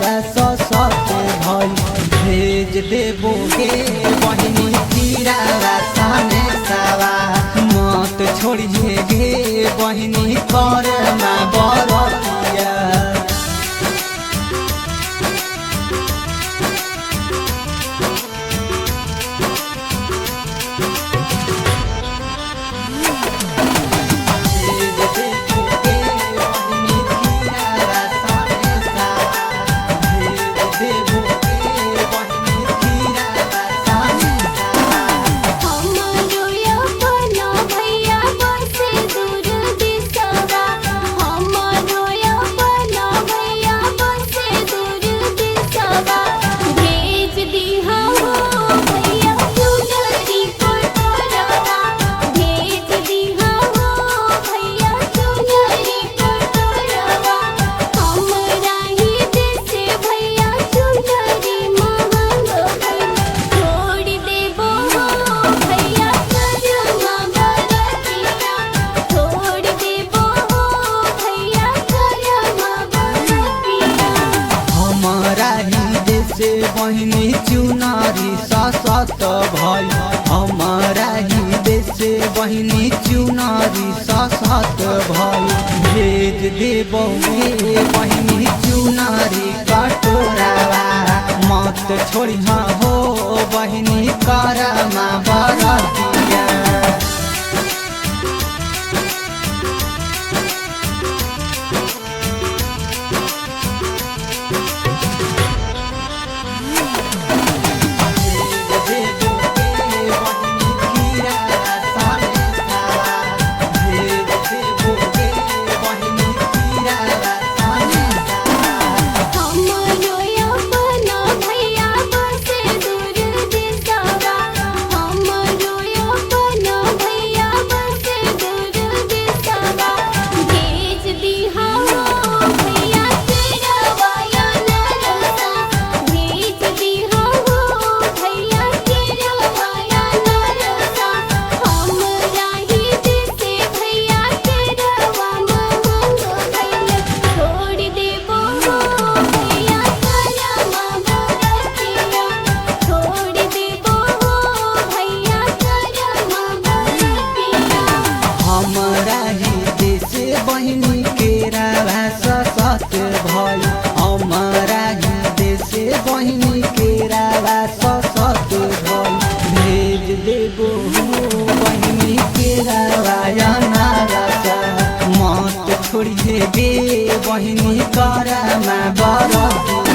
सत भई भेज देबो गे बहिनी तीरावा साने सावा मत छोड़िए गे बहिनी करमा बरतिया बहिनी चुनारी सत भई हमारा ही देश बहिनी चुनारी सत भई भेज देबो गे बहिनी चुनारी कटोरावा मत छोड़िया हो बहिनी करमा बरतिया बहिनी केरावा सत भई हमारा ही देश बहिनी केरावा सत भई भेज देबो बहिनी केरावा अनारसा मत छोड़िए गे बहिनी करमा बरतिया।